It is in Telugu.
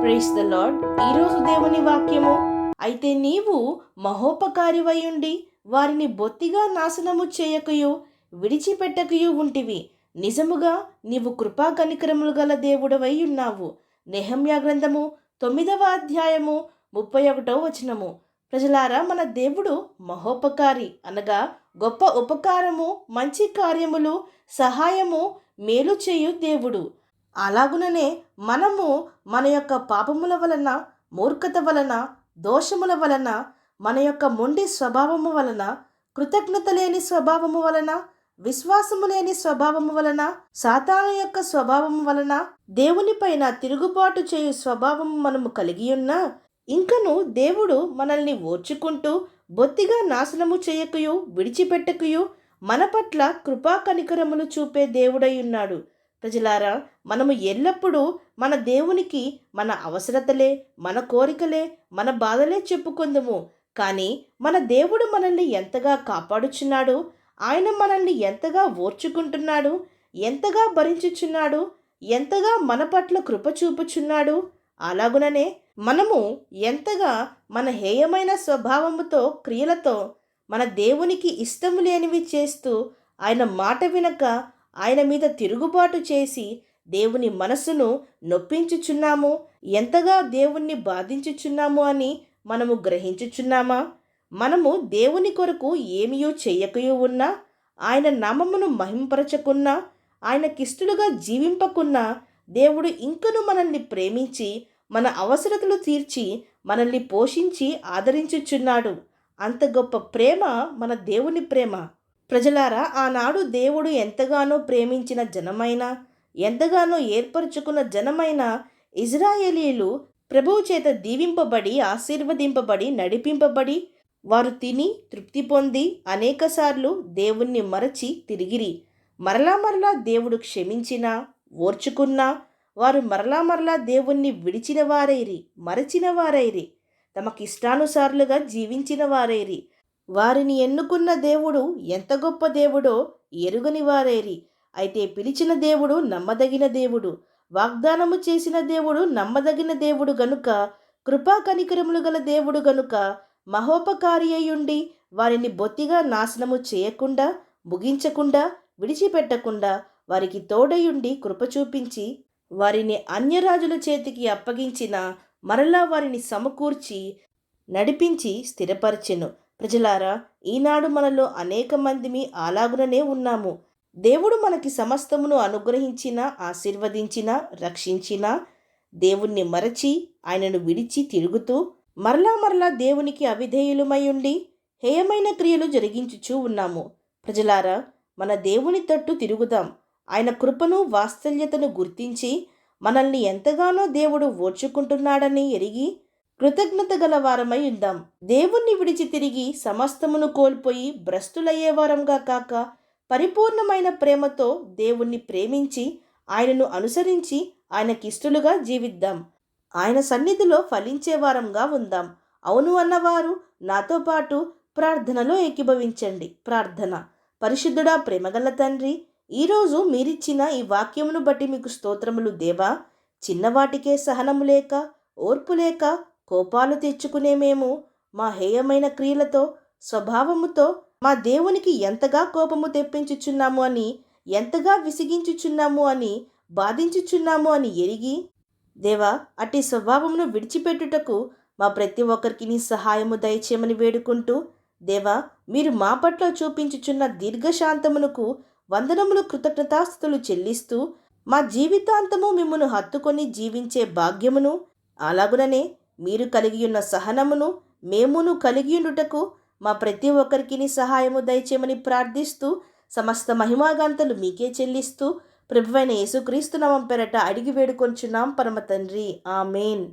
Praise the lord. ఈరోజు దేవుని వాక్యము, అయితే నీవు మహోపకారివయుండి వారిని బొత్తిగా నాశనము చేయకయు విడిచిపెట్టకయు ఉంటివి. నిజముగా నీవు కృపా కనికరములు గల దేవుడవై ఉన్నావు. నెహమ్యా గ్రంథము 9వ అధ్యాయము 31వ వచనము. ప్రజలారా, మన దేవుడు మహోపకారి అనగా గొప్ప ఉపకారము, మంచి కార్యములు, సహాయము, మేలు చేయు దేవుడు. అలాగుననే మనము మన యొక్క పాపముల వలన, మూర్ఖత వలన, దోషముల వలన, మన యొక్క మొండి స్వభావము వలన, కృతజ్ఞత లేని స్వభావము వలన, విశ్వాసము లేని స్వభావము వలన, సాతాను యొక్క స్వభావము వలన, దేవుని పైన తిరుగుబాటు చేయు స్వభావము మనము కలిగి ఉన్నా ఇంకను దేవుడు మనల్ని ఓర్చుకుంటూ బొత్తిగా నాశనము చేయకయు విడిచిపెట్టకయు మన పట్ల కృపా కనికరములు చూపే దేవుడై ఉన్నాడు. ప్రజలారా, మనము ఎల్లప్పుడూ మన దేవునికి మన అవసరతలే, మన కోరికలే, మన బాధలే చెప్పుకుందుము. కానీ మన దేవుడు మనల్ని ఎంతగా కాపాడుచున్నాడు, ఆయన మనల్ని ఎంతగా ఓర్చుకుంటున్నాడు, ఎంతగా భరించుచున్నాడు, ఎంతగా మన పట్ల కృప చూపుచున్నాడు. అలాగుననే మనము ఎంతగా మన హేయమైన స్వభావముతో, క్రియలతో మన దేవునికి ఇష్టము లేనివి చేస్తూ, ఆయన మాట వినక ఆయన మీద తిరుగుబాటు చేసి దేవుని మనసును నొప్పించుచున్నాము, ఎంతగా దేవుణ్ణి బాధించుచున్నాము అని మనము గ్రహించుచున్నామా? మనము దేవుని కొరకు ఏమియో చెయ్యకయూ ఉన్నా, ఆయన నామమును మహింపరచకున్నా, ఆయనకిష్టులుగా జీవింపకున్నా, దేవుడు ఇంకను మనల్ని ప్రేమించి మన అవసరతలు తీర్చి మనల్ని పోషించి ఆదరించుచున్నాడు. అంత గొప్ప ప్రేమ మన దేవుని ప్రేమ. ప్రజలారా, ఆనాడు దేవుడు ఎంతగానో ప్రేమించిన జనమైన, ఎంతగానో ఏర్పరచుకున్న జనమైన ఇజ్రాయేలీలు ప్రభువు చేత దీవింపబడి, ఆశీర్వదింపబడి, నడిపింపబడి, వారు తిని తృప్తి పొంది అనేకసార్లు దేవుణ్ణి మరచి తిరిగిరి. మరలా దేవుడు క్షమించినా, ఓర్చుకున్నా వారు మరలా దేవుణ్ణి విడిచిన వారైరి, మరచిన వారైరి, తమకిష్టానుసారులుగా జీవించిన వారైరి. వారిని ఎన్నుకున్న దేవుడు ఎంత గొప్ప దేవుడో ఎరుగని వారేరి. అయితే పిలిచిన దేవుడు నమ్మదగిన దేవుడు, వాగ్దానము చేసిన దేవుడు నమ్మదగిన దేవుడు గనుక, కృపా కనికరములు గల దేవుడు గనుక, మహోపకారి అయ్యుండి వారిని బొత్తిగా నాశనము చేయకుండా, ముగించకుండా, విడిచిపెట్టకుండా వారికి తోడయుండి కృప చూపించి వారిని అన్యరాజుల చేతికి అప్పగించిన, మరలా వారిని సమకూర్చి నడిపించి స్థిరపరచెను. ప్రజలారా, ఈనాడు మనలో అనేక మందిమి అలాగుననే ఉన్నాము. దేవుడు మనకి సమస్తమును అనుగ్రహించిన, ఆశీర్వదించిన, రక్షించిన, దేవుణ్ణి మరచి ఆయనను విడిచి తిరుగుతూ మరలా దేవునికి అవిధేయులమై ఉండి హేయమైన క్రియలు జరిగించుచూ ఉన్నాము. ప్రజలారా, మన దేవుని తట్టు తిరుగుదాం. ఆయన కృపను, వాత్సల్యతను గుర్తించి మనల్ని ఎంతగానో దేవుడు ఓర్చుకుంటున్నాడని ఎరిగి కృతజ్ఞత గల వారమై ఉందాం. దేవుణ్ణి విడిచి తిరిగి సమస్తమును కోల్పోయి భ్రష్టులయ్యే వారంగా కాక, పరిపూర్ణమైన ప్రేమతో దేవుణ్ణి ప్రేమించి ఆయనను అనుసరించి ఆయనకిష్టులుగా జీవిద్దాం. ఆయన సన్నిధిలో ఫలించే వారంగా ఉందాం. అవును అన్నవారు నాతో పాటు ప్రార్థనలో ఏకీభవించండి. ప్రార్థన. పరిశుద్ధుడా, ప్రేమగల తండ్రి, ఈరోజు మీరిచ్చిన ఈ వాక్యమును బట్టి మీకు స్తోత్రములు దేవా. చిన్నవాటికే సహనము లేక, ఓర్పు లేక కోపాలు తెచ్చుకునే మేము మా హేయమైన క్రియలతో, స్వభావముతో మా దేవునికి ఎంతగా కోపము తెప్పించుచున్నాము అని, ఎంతగా విసిగించుచున్నాము అని, బాధించుచున్నాము అని ఎరిగి దేవా, అట్టి స్వభావమును విడిచిపెట్టుటకు మా ప్రతి ఒక్కరికి నీ సహాయము దయచేయమని వేడుకుంటూ, దేవా, మీరు మా పట్ల చూపించుచున్న దీర్ఘశాంతమునకు వందనములు, కృతజ్ఞతాస్తుతులు చెల్లిస్తూ మా జీవితాంతము మిమ్మును హత్తుకొని జీవించే భాగ్యమును, అలాగుననే మీరు కలిగియున్న సహనమును మేమును కలిగియుండుటకు మా ప్రతి ఒక్కరికి సహాయము దయచేయమని ప్రార్థిస్తూ, సమస్త మహిమాగాంతలు మీకే చెల్లిస్తూ ప్రభువైన యేసుక్రీస్తు నామం పేరట అడిగి వేడుకొంచున్నాం పరమ తండ్రి. ఆమేన్.